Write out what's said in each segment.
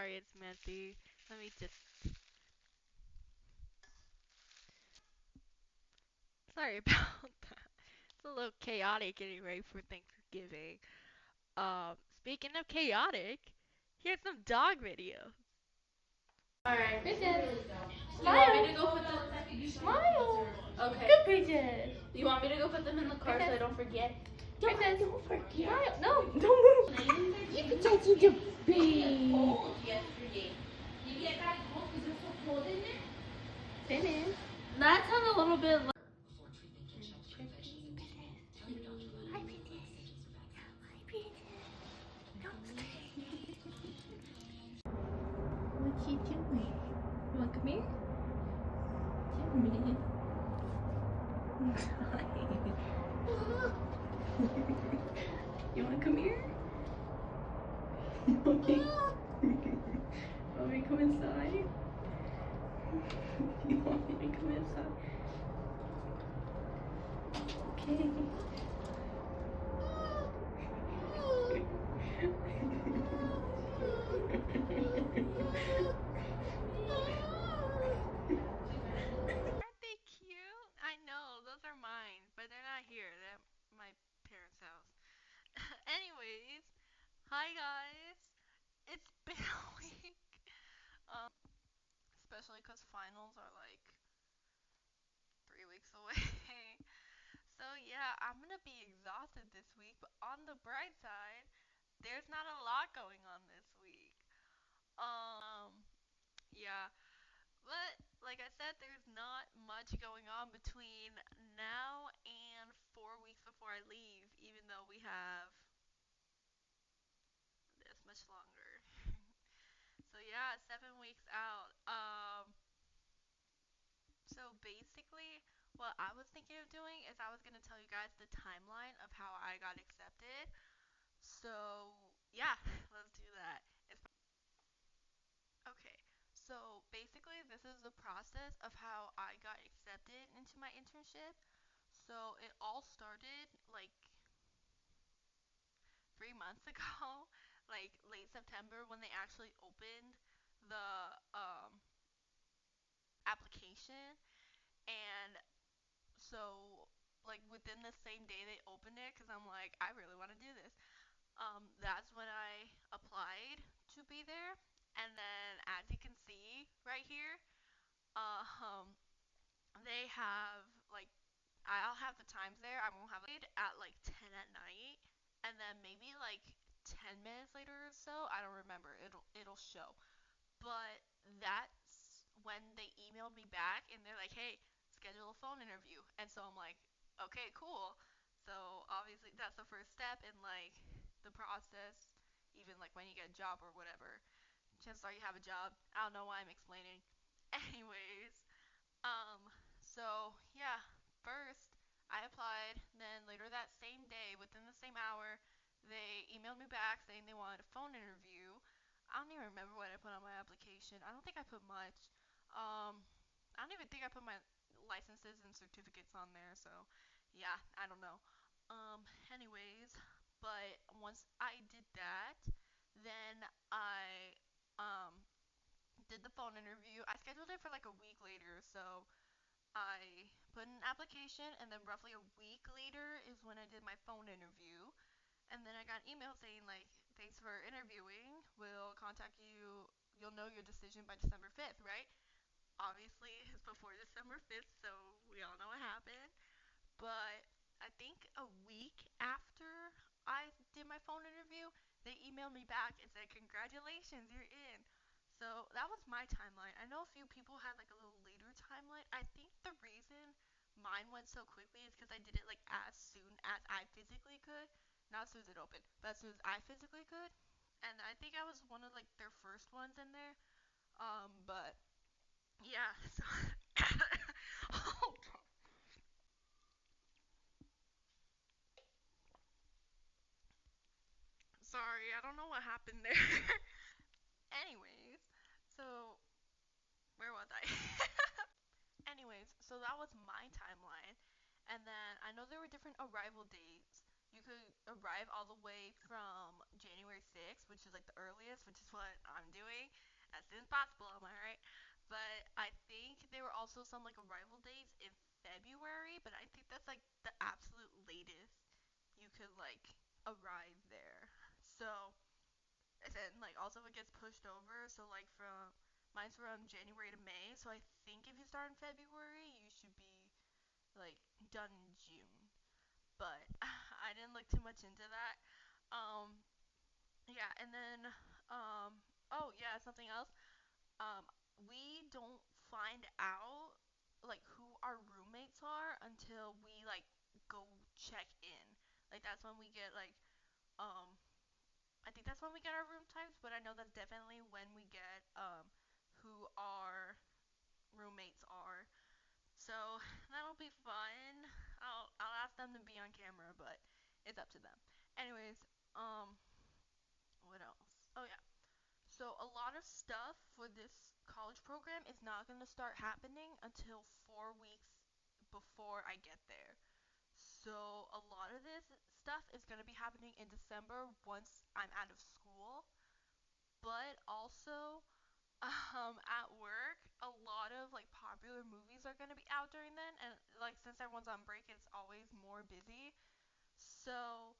Sorry, it's Mandy. Let me just. Sorry about that. It's a little chaotic getting ready for Thanksgiving. Speaking of chaotic, here's some dog videos. Alright, Bridget. Smile. You want me to go put them? Smile. Okay. Good, Bridget. You want me to go put them in the car so I don't forget? Don't forget. Smile. No, don't move. You can touch the baby. Cold yesterday. Did you get back cold because it was so cold in there? Finish. That sounds a little bit. Hi, Bridget. Hi, Bridget. Don't stay. What you doing? You want to come here? Come here. You want to come here? Okay. Want me to come inside? You want me to come inside? Okay. Aren't they cute? I know, those are mine, but they're not here. They're at my parents' house. Anyways, hi guys. It's been a week. Especially because finals are like 3 weeks away. So yeah, I'm gonna be exhausted this week, but on the bright side, there's not a lot going on this week. Yeah, but like I said, there's not much going on between now and 4 weeks before I leave, even though we have this much longer. So yeah, 7 weeks out. So basically, what I was thinking of doing is I was gonna tell you guys the timeline of how I got accepted. So yeah, let's do that. Okay. So basically, this is the process of how I got accepted into my internship. So it all started like 3 months ago, like late September when they actually opened the application. And so, like within the same day they opened it, because I'm like, I really want to do this. That's when I applied to be there. And then, as you can see right here, um, they have like I'll have the times there. I won't have it at like 10 at night, and then maybe like 10 minutes later or so. I don't remember. It'll show. But that's when they emailed me back and they're like, "Hey, schedule a phone interview." And so I'm like, "Okay, cool." So obviously that's the first step in like the process, even like when you get a job or whatever. Chances are you have a job. I don't know why I'm explaining. Anyways, um, so yeah, first I applied, then later that same day, within the same hour, they emailed me back saying they wanted a phone interview. I don't even remember what I put on my application. I don't think I put much. Um, I don't even think I put my licenses and certificates on there, so yeah, I don't know. Anyways, but once I did that, then I did the phone interview. I scheduled it for like a week later, so I put in an application, and then roughly a week later is when I did my phone interview. And then I got an email saying, like, thanks for interviewing. We'll contact you. You'll know your decision by December 5th, right? Obviously, it's before December 5th, so we all know what happened. But I think a week after I did my phone interview, they emailed me back and said, "Congratulations, you're in." So that was my timeline. I know a few people had like a little later timeline. I think the reason mine went so quickly is because I did it like as soon as I physically could. Not as soon as it opened, but as soon as I physically could. And I think I was one of like their first ones in there. But yeah, so oh, sorry, I don't know what happened there. Anyways, so where was I? Anyways, so that was my timeline. And then I know there were different arrival dates. You could arrive all the way from January January 6th, which is like the earliest, which is what I'm doing as soon as possible. Am I right? But I think there were also some like arrival dates in February, but I think that's like the absolute latest you could like arrive there. So and then like also it gets pushed over. So like from mine's from January to May. So I think if you start in February, you should be like done in June. But I didn't look too much into that. Um, yeah, and then oh yeah, something else. Um, we don't find out like who our roommates are until we like go check in. Like that's when we get like I think that's when we get our room types, but I know that's definitely when we get who our roommates are. So that'll be fun. I'll ask them to be on camera, but it's up to them. Anyways, um, what else? Oh yeah. So a lot of stuff for this college program is not gonna start happening until 4 weeks before I get there. So a lot of this stuff is gonna be happening in December once I'm out of school. But also, at work, a lot of like popular movies are gonna be out during then, and like since everyone's on break, it's always more busy. So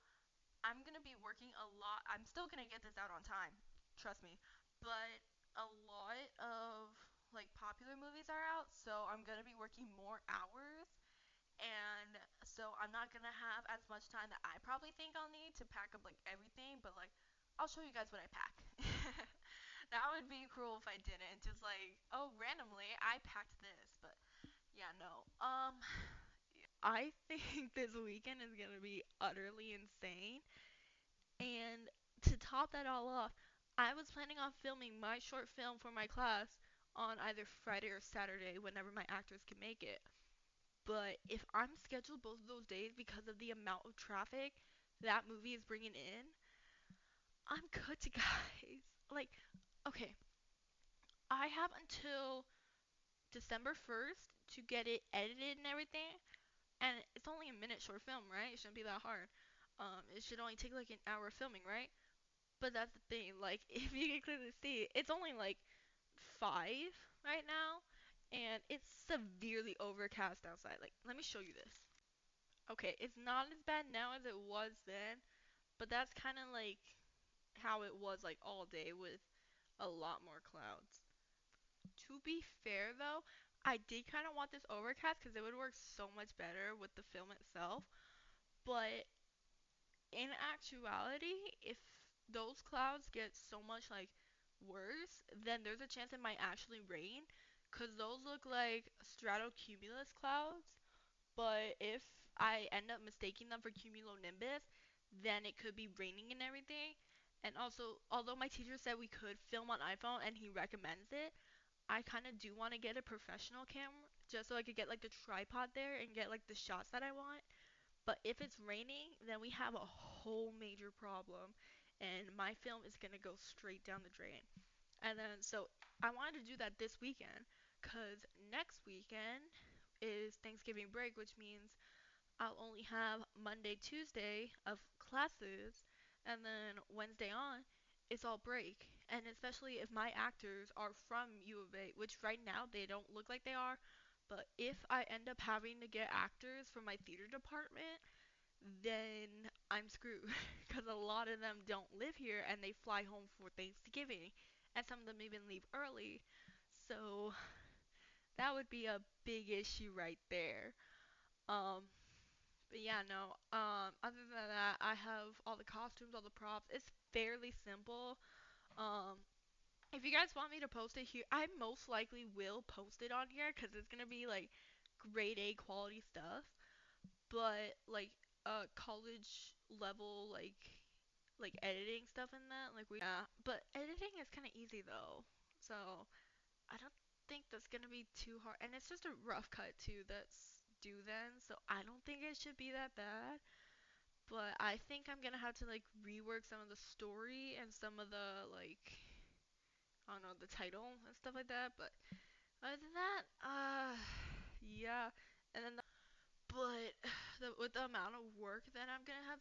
I'm gonna be working a lot. I'm still gonna get this out on time, trust me. But a lot of like popular movies are out, so I'm gonna be working more hours, and so I'm not gonna have as much time that I probably think I'll need to pack up like everything. But like, I'll show you guys what I pack. That would be cruel if I didn't. Just like, oh, randomly I packed this, but yeah, no. I think this weekend is gonna be utterly insane. And to top that all off, I was planning on filming my short film for my class on either Friday or Saturday whenever my actors can make it. But if I'm scheduled both of those days because of the amount of traffic that movie is bringing in, I'm cooked, guys. Like, okay, I have until December 1st to get it edited and everything. And it's only a minute short film, right? It shouldn't be that hard. It should only take like an hour filming, right? But that's the thing. Like, if you can clearly see, it's only like 5 right now. And it's severely overcast outside. Like, let me show you this. Okay, it's not as bad now as it was then, but that's kind of like how it was like all day with a lot more clouds. To be fair though, I did kind of want this overcast because it would work so much better with the film itself. But in actuality, if those clouds get so much like worse, then there's a chance it might actually rain because those look like stratocumulus clouds. But if I end up mistaking them for cumulonimbus, then it could be raining and everything. And also, although my teacher said we could film on iPhone and he recommends it, I kind of do want to get a professional camera just so I could get like the tripod there and get like the shots that I want. But if it's raining, then we have a whole major problem and my film is going to go straight down the drain. And then so I wanted to do that this weekend cuz next weekend is Thanksgiving break, which means I'll only have Monday, Tuesday of classes, and then Wednesday on, it's all break. And especially if my actors are from U of A, which right now they don't look like they are, but if I end up having to get actors for my theater department, then I'm screwed because a lot of them don't live here and they fly home for Thanksgiving, and some of them even leave early. So that would be a big issue right there. Um, but yeah, no. Other than that, I have all the costumes, all the props. It's fairly simple. Um, if you guys want me to post it here, I most likely will post it on here because it's gonna be like grade A quality stuff. But like college level like editing stuff in that, like we yeah. But editing is kind of easy though, so I don't think that's gonna be too hard. And it's just a rough cut too that's due then, so I don't think it should be that bad. But I think I'm gonna have to like rework some of the story and some of the like I don't know the title and stuff like that. But other than that, yeah. And then but with the amount of work that I'm gonna have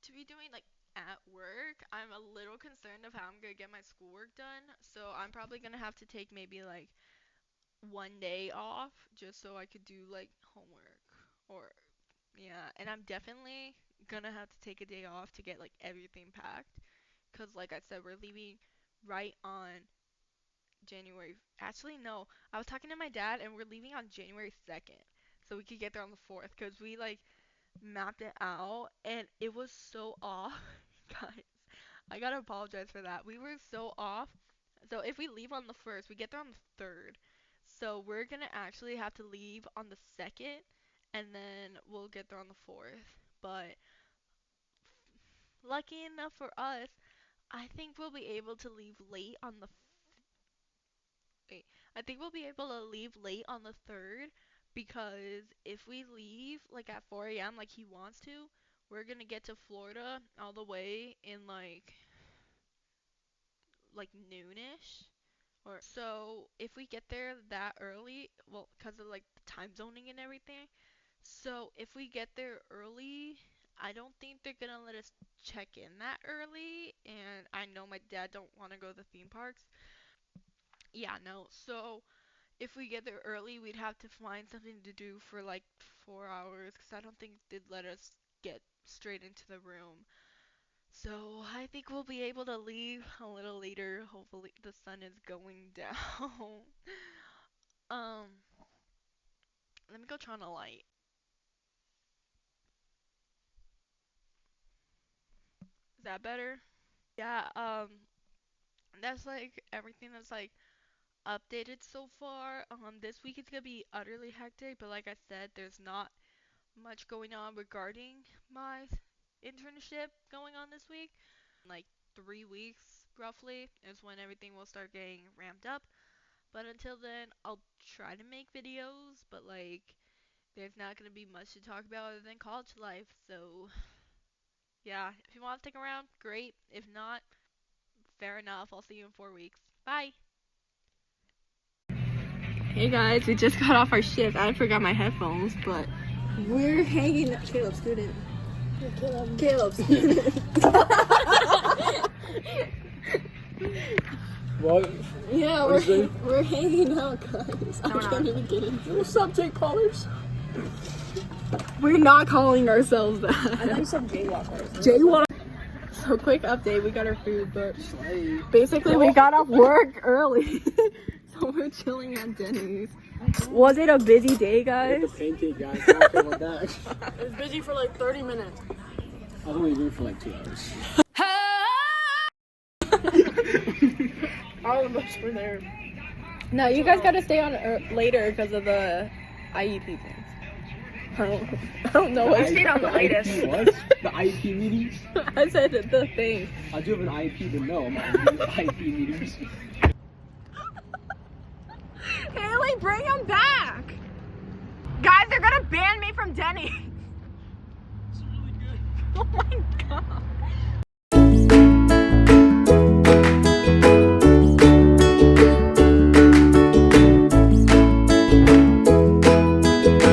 to be doing like at work, I'm a little concerned of how I'm gonna get my schoolwork done. So I'm probably gonna have to take maybe like 1 day off just so I could do like homework or yeah, and I'm definitely gonna have to take a day off to get like everything packed. Cause like I said, we're leaving right on January. Actually, no, I was talking to my dad and we're leaving on January 2nd, so we could get there on the 4th. Cause we like mapped it out and it was so off, guys. I gotta apologize for that. We were so off. So if we leave on the 1st, we get there on the 3rd. So we're gonna actually have to leave on the 2nd and then we'll get there on the 4th. But lucky enough for us, I think we'll be able to leave late on the wait. I think we'll be able to leave late on the 3rd because if we leave like at 4 a.m. like he wants to, we're gonna get to Florida all the way in like noonish. Or so if we get there that early, well, because of like the time zoning and everything. So if we get there early, I don't think they're gonna let us check in that early. And I know my dad don't want to go to the theme parks. Yeah, no. So if we get there early, we'd have to find something to do for like 4 hours because I don't think they'd let us get straight into the room. So I think we'll be able to leave a little later. Hopefully the sun is going down. um, let me go turn on a light. Is that better? Yeah, that's like everything that's like updated so far. This week it's gonna be utterly hectic, but like I said, there's not much going on regarding my internship going on this week. Like 3 weeks roughly is when everything will start getting ramped up. But until then, I'll try to make videos, but like there's not gonna be much to talk about other than college life. So yeah, if you want to stick around, great. If not, fair enough. I'll see you in 4 weeks. Bye. Hey guys, we just got off our shift. I forgot my headphones, but we're hanging. Caleb, student. Caleb, student. What? Yeah, we're hanging out, guys. I can't even get into it. What's up, Jake Pollers? We're not calling ourselves that. I know some jaywalkers. Jaywalk. So quick update, we got our food, but basically we got off work early. So we're chilling at Denny's. Was it a busy day, guys? The pancake guys. It was busy for like 30 minutes. I was only there for like 2 hours. All of us were there. No, you guys gotta stay on later because of the IEP things. I don't know what I stayed on the latest. What? The IEP meetings? I said the thing. I do have an IEP, but no, I'm not doing the IEP meetings. Haley, bring him back! Guys, they're gonna ban me from